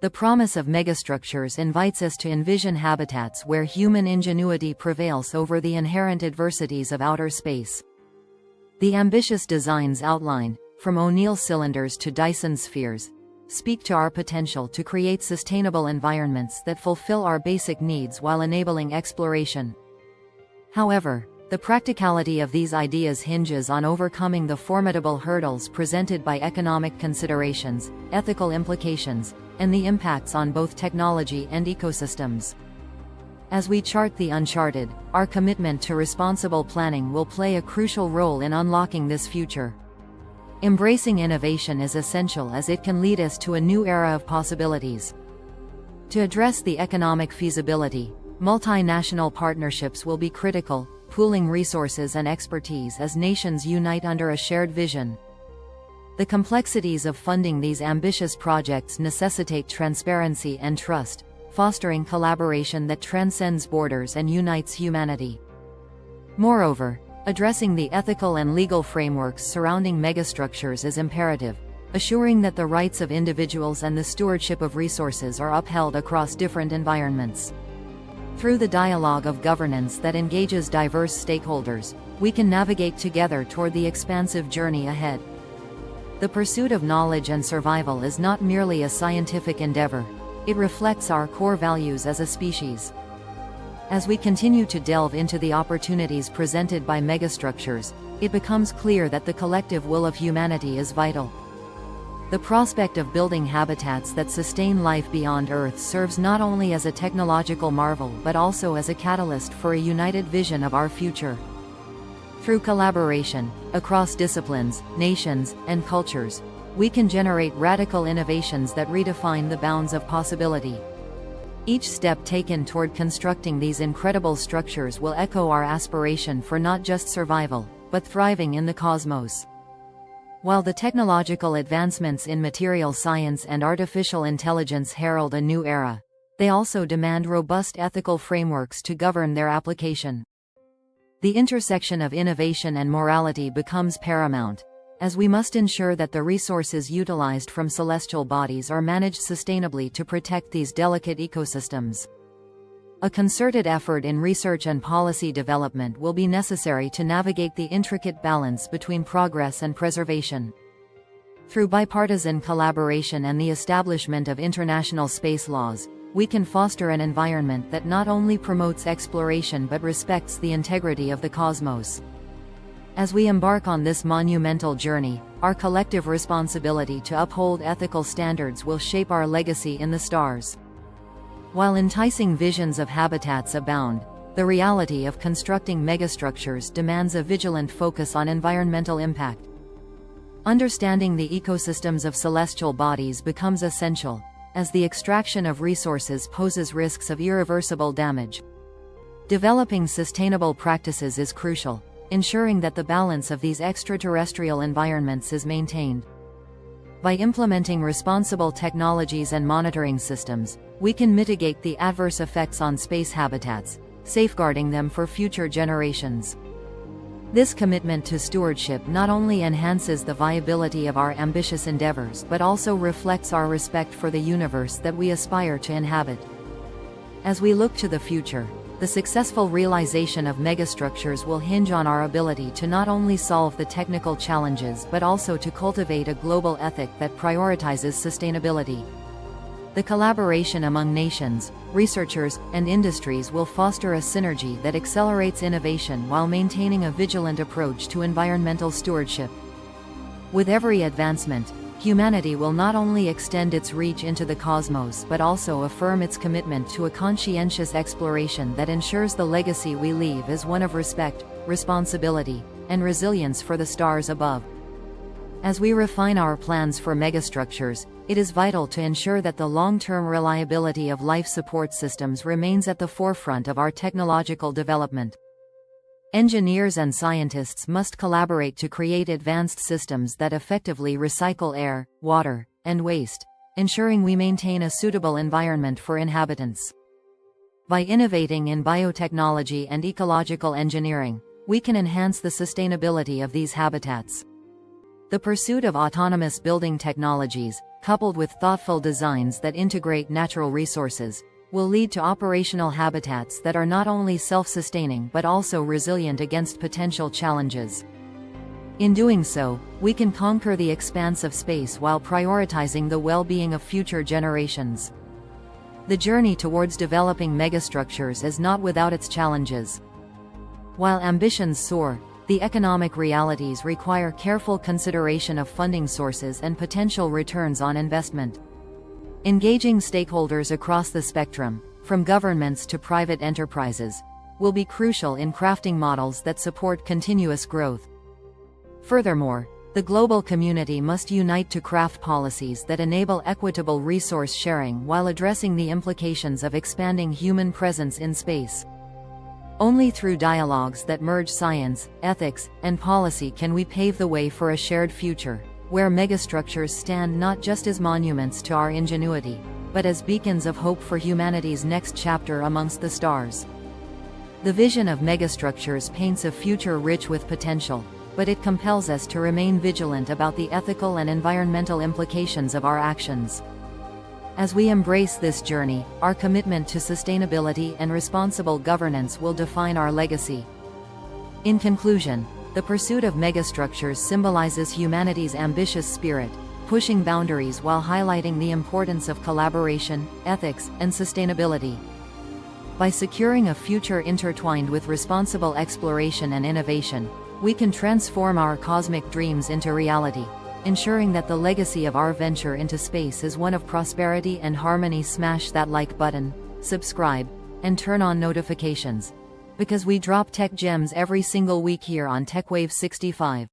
The promise of megastructures invites us to envision habitats where human ingenuity prevails over the inherent adversities of outer space. The ambitious designs outlined, from O'Neill cylinders to Dyson spheres, speak to our potential to create sustainable environments that fulfill our basic needs while enabling exploration. However, the practicality of these ideas hinges on overcoming the formidable hurdles presented by economic considerations, ethical implications, and the impacts on both technology and ecosystems. As we chart the uncharted, our commitment to responsible planning will play a crucial role in unlocking this future. Embracing innovation is essential as it can lead us to a new era of possibilities. To address the economic feasibility, multinational partnerships will be critical, pooling resources and expertise as nations unite under a shared vision. The complexities of funding these ambitious projects necessitate transparency and trust, fostering collaboration that transcends borders and unites humanity. Moreover, addressing the ethical and legal frameworks surrounding megastructures is imperative, assuring that the rights of individuals and the stewardship of resources are upheld across different environments. Through the dialogue of governance that engages diverse stakeholders, we can navigate together toward the expansive journey ahead. The pursuit of knowledge and survival is not merely a scientific endeavor, it reflects our core values as a species. As we continue to delve into the opportunities presented by megastructures, it becomes clear that the collective will of humanity is vital. The prospect of building habitats that sustain life beyond Earth serves not only as a technological marvel but also as a catalyst for a united vision of our future. Through collaboration, across disciplines, nations, and cultures, we can generate radical innovations that redefine the bounds of possibility. Each step taken toward constructing these incredible structures will echo our aspiration for not just survival, but thriving in the cosmos. While the technological advancements in material science and artificial intelligence herald a new era, they also demand robust ethical frameworks to govern their application. The intersection of innovation and morality becomes paramount, as we must ensure that the resources utilized from celestial bodies are managed sustainably to protect these delicate ecosystems. A concerted effort in research and policy development will be necessary to navigate the intricate balance between progress and preservation. Through bipartisan collaboration and the establishment of international space laws, we can foster an environment that not only promotes exploration but respects the integrity of the cosmos. As we embark on this monumental journey, our collective responsibility to uphold ethical standards will shape our legacy in the stars. While enticing visions of habitats abound, the reality of constructing megastructures demands a vigilant focus on environmental impact. Understanding the ecosystems of celestial bodies becomes essential, as the extraction of resources poses risks of irreversible damage. Developing sustainable practices is crucial, ensuring that the balance of these extraterrestrial environments is maintained. By implementing responsible technologies and monitoring systems, we can mitigate the adverse effects on space habitats, safeguarding them for future generations. This commitment to stewardship not only enhances the viability of our ambitious endeavors but also reflects our respect for the universe that we aspire to inhabit. As we look to the future, the successful realization of megastructures will hinge on our ability to not only solve the technical challenges but also to cultivate a global ethic that prioritizes sustainability. The collaboration among nations, researchers, and industries will foster a synergy that accelerates innovation while maintaining a vigilant approach to environmental stewardship. With every advancement, humanity will not only extend its reach into the cosmos but also affirm its commitment to a conscientious exploration that ensures the legacy we leave is one of respect, responsibility, and resilience for the stars above. As we refine our plans for megastructures, it is vital to ensure that the long-term reliability of life support systems remains at the forefront of our technological development. Engineers and scientists must collaborate to create advanced systems that effectively recycle air, water, and waste, ensuring we maintain a suitable environment for inhabitants. By innovating in biotechnology and ecological engineering, we can enhance the sustainability of these habitats. The pursuit of autonomous building technologies, coupled with thoughtful designs that integrate natural resources, will lead to operational habitats that are not only self-sustaining but also resilient against potential challenges. In doing so, we can conquer the expanse of space while prioritizing the well-being of future generations. The journey towards developing megastructures is not without its challenges. While ambitions soar, the economic realities require careful consideration of funding sources and potential returns on investment. Engaging stakeholders across the spectrum, from governments to private enterprises, will be crucial in crafting models that support continuous growth. Furthermore, the global community must unite to craft policies that enable equitable resource sharing while addressing the implications of expanding human presence in space. Only through dialogues that merge science, ethics, and policy can we pave the way for a shared future, where megastructures stand not just as monuments to our ingenuity, but as beacons of hope for humanity's next chapter amongst the stars. The vision of megastructures paints a future rich with potential, but it compels us to remain vigilant about the ethical and environmental implications of our actions. As we embrace this journey, our commitment to sustainability and responsible governance will define our legacy. In conclusion, the pursuit of megastructures symbolizes humanity's ambitious spirit, pushing boundaries while highlighting the importance of collaboration, ethics, and sustainability. By securing a future intertwined with responsible exploration and innovation, we can transform our cosmic dreams into reality, ensuring that the legacy of our venture into space is one of prosperity and harmony. Smash that like button, subscribe, and turn on notifications, because we drop tech gems every single week here on TechWave 65.